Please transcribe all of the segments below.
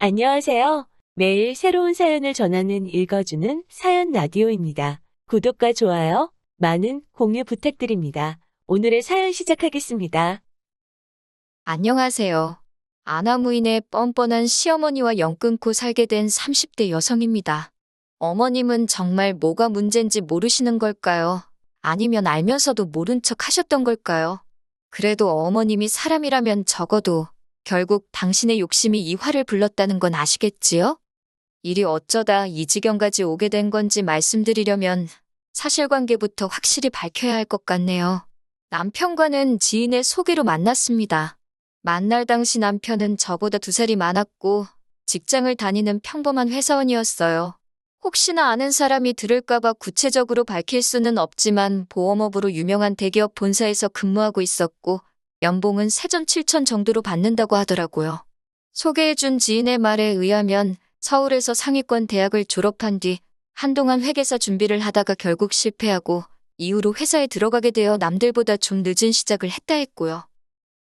안녕하세요. 매일 새로운 사연을 전하는 읽어주는 사연 라디오입니다. 구독과 좋아요, 많은 공유 부탁드립니다. 오늘의 사연 시작하겠습니다. 안녕하세요. 아나무인의 뻔뻔한 시어머니와 연 끊고 살게 된 30대 여성입니다. 어머님은 정말 뭐가 문제인지 모르시는 걸까요? 아니면 알면서도 모른 척 하셨던 걸까요? 그래도 어머님이 사람이라면 적어도 결국 당신의 욕심이 이 화를 불렀다는 건 아시겠지요? 일이 어쩌다 이 지경까지 오게 된 건지 말씀드리려면 사실관계부터 확실히 밝혀야 할 것 같네요. 남편과는 지인의 소개로 만났습니다. 만날 당시 남편은 저보다 2살이 많았고 직장을 다니는 평범한 회사원이었어요. 혹시나 아는 사람이 들을까봐 구체적으로 밝힐 수는 없지만 보험업으로 유명한 대기업 본사에서 근무하고 있었고 연봉은 세전 7천 정도로 받는다고 하더라고요. 소개해준 지인의 말에 의하면 서울에서 상위권 대학을 졸업한 뒤 한동안 회계사 준비를 하다가 결국 실패하고 이후로 회사에 들어가게 되어 남들보다 좀 늦은 시작을 했다 했고요.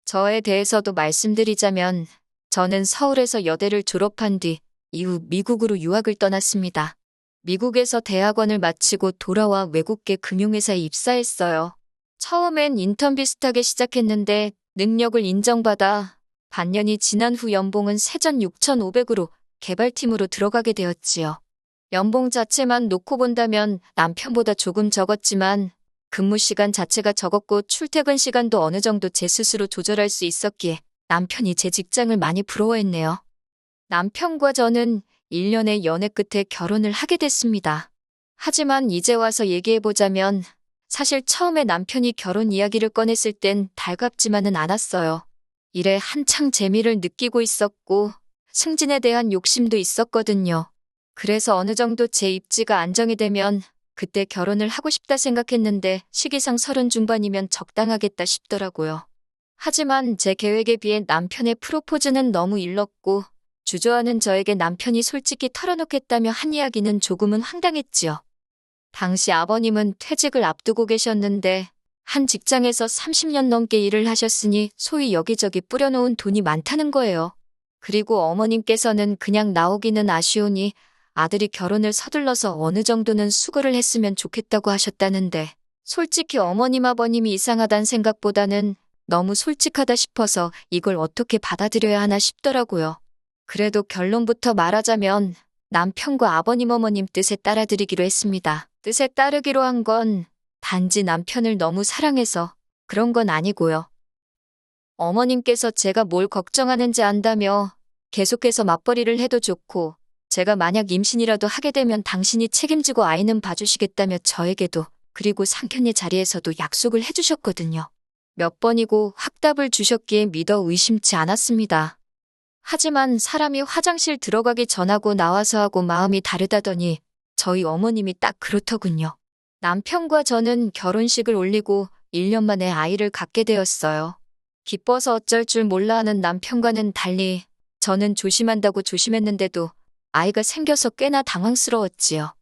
저에 대해서도 말씀드리자면 저는 서울에서 여대를 졸업한 뒤 이후 미국으로 유학을 떠났습니다. 미국에서 대학원을 마치고 돌아와 외국계 금융회사에 입사했어요. 처음엔 인턴 비슷하게 시작했는데 능력을 인정받아 반년이 지난 후 연봉은 세전 6,500으로 개발팀으로 들어가게 되었지요. 연봉 자체만 놓고 본다면 남편보다 조금 적었지만 근무 시간 자체가 적었고 출퇴근 시간도 어느 정도 제 스스로 조절할 수 있었기에 남편이 제 직장을 많이 부러워했네요. 남편과 저는 1년의 연애 끝에 결혼을 하게 됐습니다. 하지만 이제 와서 얘기해보자면 사실 처음에 남편이 결혼 이야기를 꺼냈을 땐 달갑지만은 않았어요. 일에 한창 재미를 느끼고 있었고 승진에 대한 욕심도 있었거든요. 그래서 어느 정도 제 입지가 안정이 되면 그때 결혼을 하고 싶다 생각했는데 시기상 30 중반이면 적당하겠다 싶더라고요. 하지만 제 계획에 비해 남편의 프로포즈는 너무 일렀고 주저하는 저에게 남편이 솔직히 털어놓겠다며 한 이야기는 조금은 황당했지요. 당시 아버님은 퇴직을 앞두고 계셨는데 한 직장에서 30년 넘게 일을 하셨으니 소위 여기저기 뿌려놓은 돈이 많다는 거예요. 그리고 어머님께서는 그냥 나오기는 아쉬우니 아들이 결혼을 서둘러서 어느 정도는 수고를 했으면 좋겠다고 하셨다는데 솔직히 어머님 아버님이 이상하단 생각보다는 너무 솔직하다 싶어서 이걸 어떻게 받아들여야 하나 싶더라고요. 그래도 결론부터 말하자면 남편과 아버님 어머님 뜻에 따라드리기로 했습니다. 뜻에 따르기로 한 건 단지 남편을 너무 사랑해서 그런 건 아니고요. 어머님께서 제가 뭘 걱정하는지 안다며 계속해서 맞벌이를 해도 좋고 제가 만약 임신이라도 하게 되면 당신이 책임지고 아이는 봐주시겠다며 저에게도 그리고 상견례 자리에서도 약속을 해주셨거든요. 몇 번이고 확답을 주셨기에 믿어 의심치 않았습니다. 하지만 사람이 화장실 들어가기 전하고 나와서 하고 마음이 다르다더니 저희 어머님이 딱 그렇더군요. 남편과 저는 결혼식을 올리고 1년 만에 아이를 갖게 되었어요. 기뻐서 어쩔 줄 몰라 하는 남편과는 달리 저는 조심한다고 조심했는데도 아이가 생겨서 꽤나 당황스러웠지요.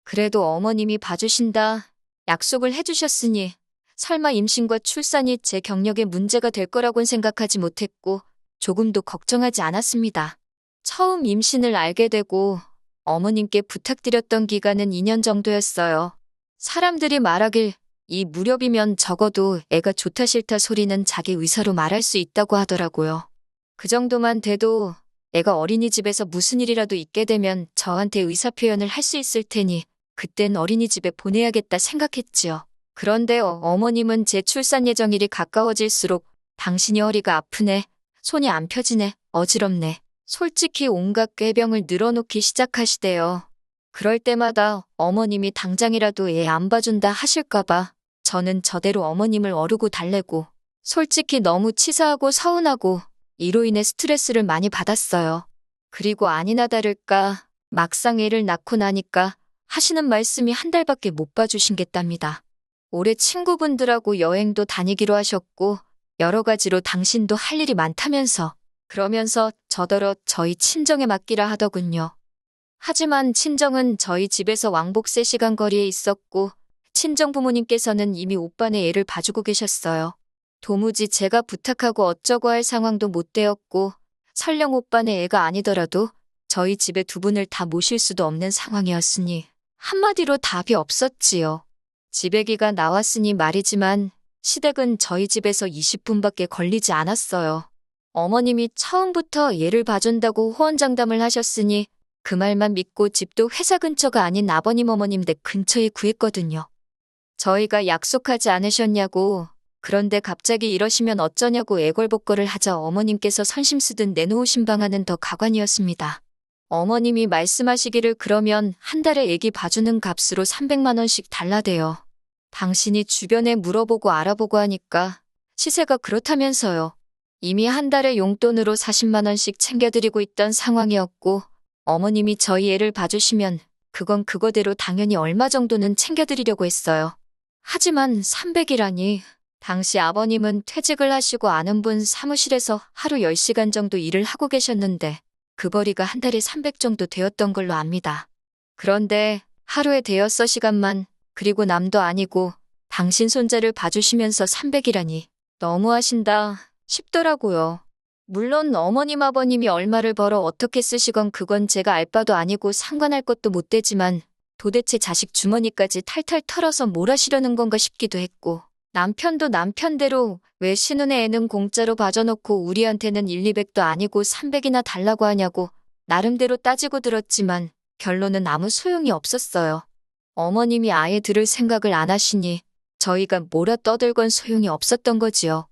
그래도 어머님이 봐주신다 약속을 해주셨으니 설마 임신과 출산이 제 경력에 문제가 될 거라고는 생각하지 못했고 조금도 걱정하지 않았습니다. 처음 임신을 알게 되고 어머님께 부탁드렸던 기간은 2년 정도였어요. 사람들이 말하길 이 무렵이면 적어도 애가 좋다 싫다 소리는 자기 의사로 말할 수 있다고 하더라고요. 그 정도만 돼도 애가 어린이집에서 무슨 일이라도 있게 되면 저한테 의사표현을 할 수 있을 테니 그땐 어린이집에 보내야겠다 생각했지요. 그런데 어머님은 제 출산 예정일이 가까워질수록 당신이 허리가 아프네, 손이 안 펴지네, 어지럽네. 솔직히 온갖 꾀병을 늘어놓기 시작하시대요. 그럴 때마다 어머님이 당장이라도 애 안 봐준다 하실까봐 저는 저대로 어머님을 어르고 달래고 솔직히 너무 치사하고 서운하고 이로 인해 스트레스를 많이 받았어요. 그리고 아니나 다를까 막상 애를 낳고 나니까 하시는 말씀이 한 달밖에 못 봐주신겠답니다. 올해 친구분들하고 여행도 다니기로 하셨고 여러 가지로 당신도 할 일이 많다면서 그러면서 저더러 저희 친정에 맡기라 하더군요. 하지만 친정은 저희 집에서 왕복 3시간 거리에 있었고 친정 부모님께서는 이미 오빠네 애를 봐주고 계셨어요. 도무지 제가 부탁하고 어쩌고 할 상황도 못 되었고 설령 오빠네 애가 아니더라도 저희 집에 두 분을 다 모실 수도 없는 상황이었으니 한마디로 답이 없었지요. 지배기가 나왔으니 말이지만 시댁은 저희 집에서 20분밖에 걸리지 않았어요. 어머님이 처음부터 얘를 봐준다고 호언장담을 하셨으니 그 말만 믿고 집도 회사 근처가 아닌 아버님 어머님 댁 근처에 구했거든요. 저희가 약속하지 않으셨냐고, 그런데 갑자기 이러시면 어쩌냐고 애걸복걸을 하자 어머님께서 선심쓰듯 내놓으신 방안은 더 가관이었습니다. 어머님이 말씀하시기를 그러면 한 달에 애기 봐주는 값으로 300만 원씩 달라대요. 당신이 주변에 물어보고 알아보고 하니까 시세가 그렇다면서요. 이미 한 달에 용돈으로 40만 원씩 챙겨드리고 있던 상황이었고 어머님이 저희 애를 봐주시면 그건 그거대로 당연히 얼마 정도는 챙겨드리려고 했어요. 하지만 300이라니 당시 아버님은 퇴직을 하시고 아는 분 사무실에서 하루 10시간 정도 일을 하고 계셨는데 그 벌이가 한 달에 300 정도 되었던 걸로 압니다. 그런데 하루에 대여섯 시간만 그리고 남도 아니고 당신 손자를 봐주시면서 300이라니 너무하신다 싶더라고요. 물론 어머님 아버님이 얼마를 벌어 어떻게 쓰시건 그건 제가 알 바도 아니고 상관할 것도 못 되지만 도대체 자식 주머니까지 탈탈 털어서 뭘 하시려는 건가 싶기도 했고 남편도 남편대로 왜 신혼의 애는 공짜로 봐줘놓고 우리한테는 1, 200도 아니고 300이나 달라고 하냐고 나름대로 따지고 들었지만 결론은 아무 소용이 없었어요. 어머님이 아예 들을 생각을 안 하시니 저희가 뭐라 떠들건 소용이 없었던 거지요.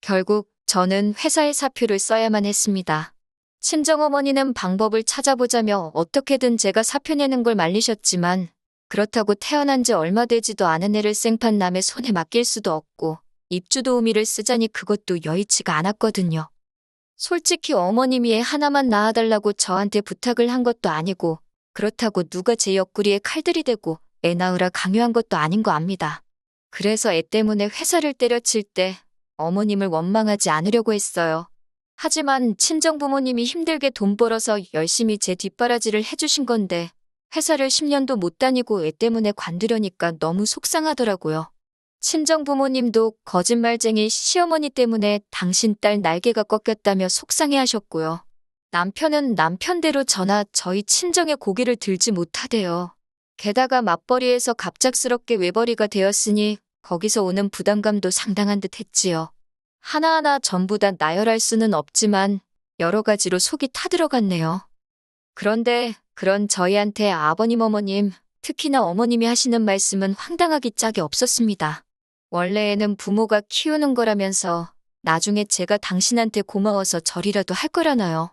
결국 저는 회사에 사표를 써야만 했습니다. 친정어머니는 방법을 찾아보자며 어떻게든 제가 사표 내는 걸 말리셨지만 그렇다고 태어난 지 얼마 되지도 않은 애를 생판 남의 손에 맡길 수도 없고 입주 도우미를 쓰자니 그것도 여의치가 않았거든요. 솔직히 어머님이 애 하나만 낳아달라고 저한테 부탁을 한 것도 아니고 그렇다고 누가 제 옆구리에 칼들이 대고 애 낳으라 강요한 것도 아닌 거 압니다. 그래서 애 때문에 회사를 때려칠 때 어머님을 원망하지 않으려고 했어요. 하지만 친정부모님이 힘들게 돈 벌어서 열심히 제 뒷바라지를 해주신 건데 회사를 10년도 못 다니고 애 때문에 관두려니까 너무 속상하더라고요. 친정부모님도 거짓말쟁이 시어머니 때문에 당신 딸 날개가 꺾였다며 속상해하셨고요. 남편은 남편대로 저나 저희 친정의 고기를 들지 못하대요. 게다가 맞벌이에서 갑작스럽게 외벌이가 되었으니 거기서 오는 부담감도 상당한 듯 했지요. 하나하나 전부 다 나열할 수는 없지만 여러 가지로 속이 타들어갔네요. 그런데 그런 저희한테 아버님 어머님, 특히나 어머님이 하시는 말씀은 황당하기 짝이 없었습니다. 원래 애는 부모가 키우는 거라면서 나중에 제가 당신한테 고마워서 절이라도 할 거라나요.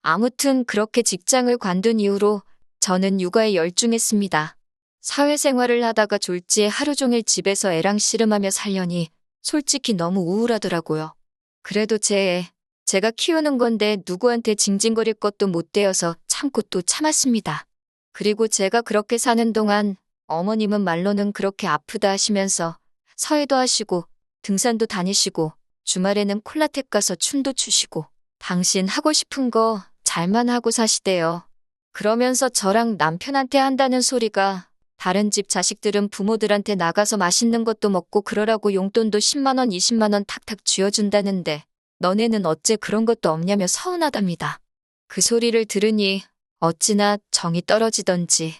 아무튼 그렇게 직장을 관둔 이후로 저는 육아에 열중했습니다. 사회생활을 하다가 졸지에 하루 종일 집에서 애랑 씨름하며 살려니 솔직히 너무 우울하더라고요. 그래도 제 애, 제가 키우는 건데 누구한테 징징거릴 것도 못 되어서 참고 또 참았습니다. 그리고 제가 그렇게 사는 동안 어머님은 말로는 그렇게 아프다 하시면서 서해도 하시고 등산도 다니시고 주말에는 콜라텍 가서 춤도 추시고 당신 하고 싶은 거 잘만 하고 사시대요. 그러면서 저랑 남편한테 한다는 소리가 다른 집 자식들은 부모들한테 나가서 맛있는 것도 먹고 그러라고 용돈도 10만 원, 20만 원 탁탁 쥐어준다는데 너네는 어째 그런 것도 없냐며 서운하답니다. 그 소리를 들으니 어찌나 정이 떨어지던지.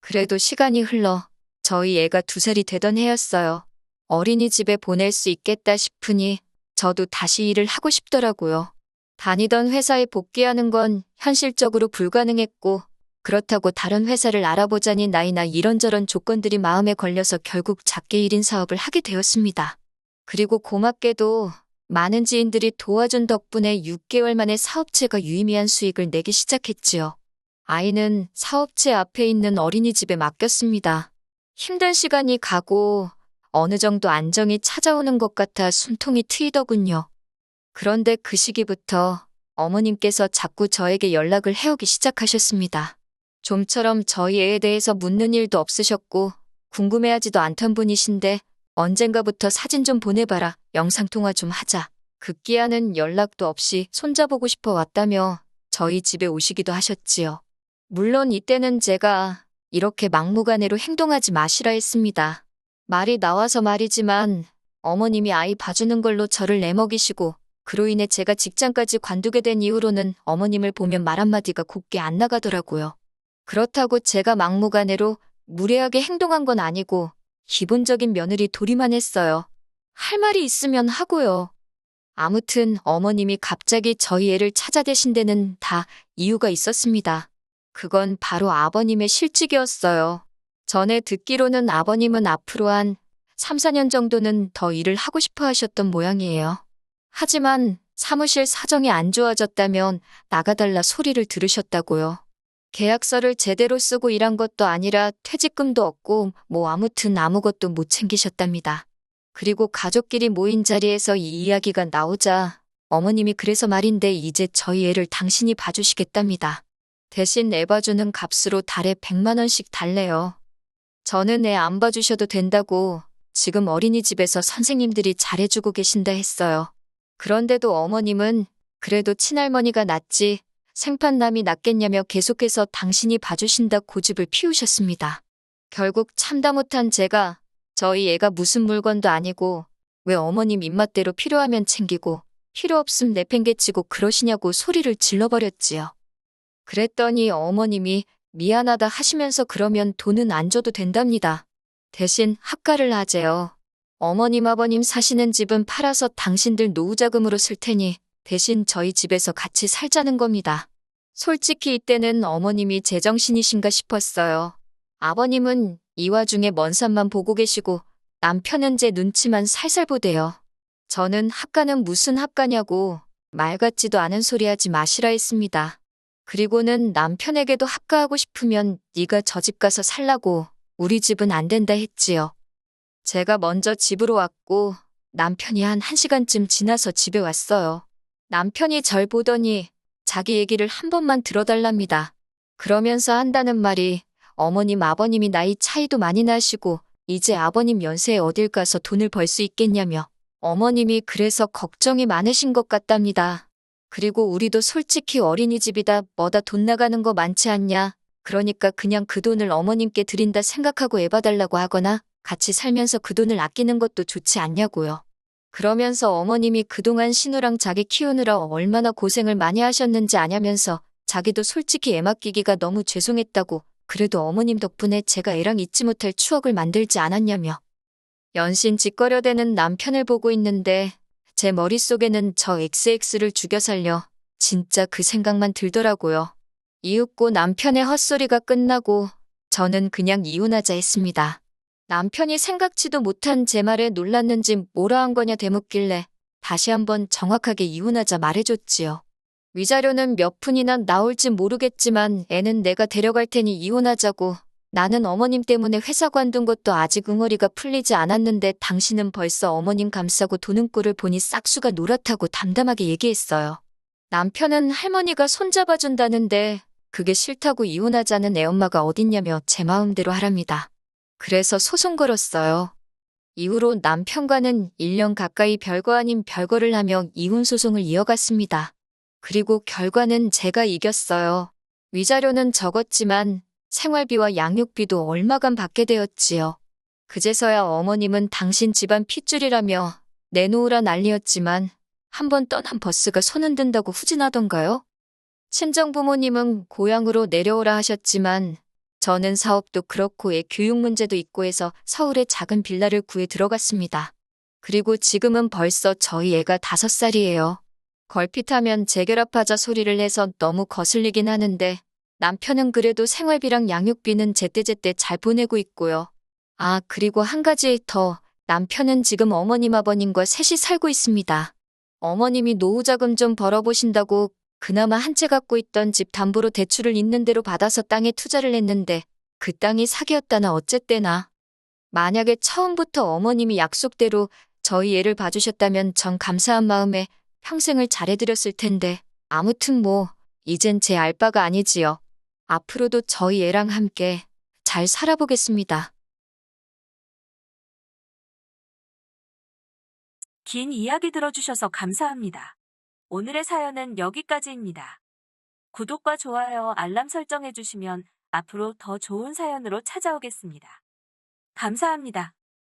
그래도 시간이 흘러 저희 애가 2살이 되던 해였어요. 어린이집에 보낼 수 있겠다 싶으니 저도 다시 일을 하고 싶더라고요. 다니던 회사에 복귀하는 건 현실적으로 불가능했고 그렇다고 다른 회사를 알아보자니 나이나 이런저런 조건들이 마음에 걸려서 결국 작게 1인 사업을 하게 되었습니다. 그리고 고맙게도 많은 지인들이 도와준 덕분에 6개월 만에 사업체가 유의미한 수익을 내기 시작했지요. 아이는 사업체 앞에 있는 어린이집에 맡겼습니다. 힘든 시간이 가고 어느 정도 안정이 찾아오는 것 같아 숨통이 트이더군요. 그런데 그 시기부터 어머님께서 자꾸 저에게 연락을 해오기 시작하셨습니다. 좀처럼 저희 애에 대해서 묻는 일도 없으셨고 궁금해하지도 않던 분이신데 언젠가부터 사진 좀 보내봐라, 영상통화 좀 하자. 급기야는 연락도 없이 손자보고 싶어 왔다며 저희 집에 오시기도 하셨지요. 물론 이때는 제가 이렇게 막무가내로 행동하지 마시라 했습니다. 말이 나와서 말이지만 어머님이 아이 봐주는 걸로 저를 내먹이시고 그로 인해 제가 직장까지 관두게 된 이후로는 어머님을 보면 말 한마디가 곱게 안 나가더라고요. 그렇다고 제가 막무가내로 무례하게 행동한 건 아니고 기본적인 며느리 도리만 했어요. 할 말이 있으면 하고요. 아무튼 어머님이 갑자기 저희 애를 찾아대신 데는 다 이유가 있었습니다. 그건 바로 아버님의 실직이었어요. 전에 듣기로는 아버님은 앞으로 한 3, 4년 정도는 더 일을 하고 싶어 하셨던 모양이에요. 하지만 사무실 사정이 안 좋아졌다면 나가달라 소리를 들으셨다고요. 계약서를 제대로 쓰고 일한 것도 아니라 퇴직금도 없고 아무튼 아무것도 못 챙기셨답니다. 그리고 가족끼리 모인 자리에서 이 이야기가 나오자 어머님이 그래서 말인데 이제 저희 애를 당신이 봐주시겠답니다. 대신 애 봐주는 값으로 달에 100만 원씩 달래요. 저는 애 안 봐주셔도 된다고 지금 어린이집에서 선생님들이 잘해주고 계신다 했어요. 그런데도 어머님은 그래도 친할머니가 낫지 생판남이 낫겠냐며 계속해서 당신이 봐주신다 고집을 피우셨습니다. 결국 참다 못한 제가 저희 애가 무슨 물건도 아니고 왜 어머님 입맛대로 필요하면 챙기고 필요 없음 내팽개치고 그러시냐고 소리를 질러버렸지요. 그랬더니 어머님이 미안하다 하시면서 그러면 돈은 안 줘도 된답니다. 대신 학가를 하재요. 어머님 아버님 사시는 집은 팔아서 당신들 노후자금으로 쓸 테니 대신 저희 집에서 같이 살자는 겁니다. 솔직히 이때는 어머님이 제정신이신가 싶었어요. 아버님은 이 와중에 먼 산만 보고 계시고 남편은 제 눈치만 살살 보대요. 저는 학가는 무슨 학가냐고 말 같지도 않은 소리 하지 마시라 했습니다. 그리고는 남편에게도 학가하고 싶으면 네가 저 집 가서 살라고 우리 집은 안 된다 했지요. 제가 먼저 집으로 왔고 남편이 한 1시간쯤 지나서 집에 왔어요. 남편이 절 보더니 자기 얘기를 한 번만 들어달랍니다. 그러면서 한다는 말이 어머님 아버님이 나이 차이도 많이 나시고 이제 아버님 연세에 어딜 가서 돈을 벌 수 있겠냐며 어머님이 그래서 걱정이 많으신 것 같답니다. 그리고 우리도 솔직히 어린이집이다 뭐다 돈 나가는 거 많지 않냐. 그러니까 그냥 그 돈을 어머님께 드린다 생각하고 애 봐달라고 하거나 같이 살면서 그 돈을 아끼는 것도 좋지 않냐고요. 그러면서 어머님이 그동안 신우랑 자기 키우느라 얼마나 고생을 많이 하셨는지 아냐면서 자기도 솔직히 애 맡기기가 너무 죄송했다고 그래도 어머님 덕분에 제가 애랑 잊지 못할 추억을 만들지 않았냐며 연신 짓거려대는 남편을 보고 있는데 제 머릿속에는 저 XX를 죽여 살려 진짜 그 생각만 들더라고요. 이윽고 남편의 헛소리가 끝나고 저는 그냥 이혼하자 했습니다. 남편이 생각지도 못한 제 말에 놀랐는지 뭐라 한 거냐 되묻길래 다시 한번 정확하게 이혼하자 말해줬지요. 위자료는 몇 푼이나 나올진 모르겠지만 애는 내가 데려갈 테니 이혼하자고 나는 어머님 때문에 회사 관둔 것도 아직 응어리가 풀리지 않았는데 당신은 벌써 어머님 감싸고 도는 꼴을 보니 싹수가 노랗다고 담담하게 얘기했어요. 남편은 할머니가 손잡아준다는데 그게 싫다고 이혼하자는 애엄마가 어딨냐며 제 마음대로 하랍니다. 그래서 소송 걸었어요. 이후로 남편과는 1년 가까이 별거 아닌 별거를 하며 이혼 소송을 이어갔습니다. 그리고 결과는 제가 이겼어요. 위자료는 적었지만 생활비와 양육비도 얼마간 받게 되었지요. 그제서야 어머님은 당신 집안 핏줄이라며 내놓으라 난리였지만 한 번 떠난 버스가 손 흔든다고 후진하던가요? 친정부모님은 고향으로 내려오라 하셨지만 저는 사업도 그렇고 애 교육 문제도 있고 해서 서울에 작은 빌라를 구해 들어갔습니다. 그리고 지금은 벌써 저희 애가 5살이에요. 걸핏하면 재결합하자 소리를 해서 너무 거슬리긴 하는데 남편은 그래도 생활비랑 양육비는 제때제때 잘 보내고 있고요. 아, 그리고 한 가지 더. 남편은 지금 어머님 아버님과 셋이 살고 있습니다. 어머님이 노후자금 좀 벌어보신다고 그나마 한 채 갖고 있던 집 담보로 대출을 있는 대로 받아서 땅에 투자를 했는데 그 땅이 사기였다나 어쨌대나. 만약에 처음부터 어머님이 약속대로 저희 애를 봐주셨다면 전 감사한 마음에 평생을 잘해드렸을 텐데 아무튼 이젠 제 알바가 아니지요. 앞으로도 저희 애랑 함께 잘 살아보겠습니다. 긴 이야기 들어주셔서 감사합니다. 오늘의 사연은 여기까지입니다. 구독과 좋아요, 알람 설정해주시면 앞으로 더 좋은 사연으로 찾아오겠습니다. 감사합니다.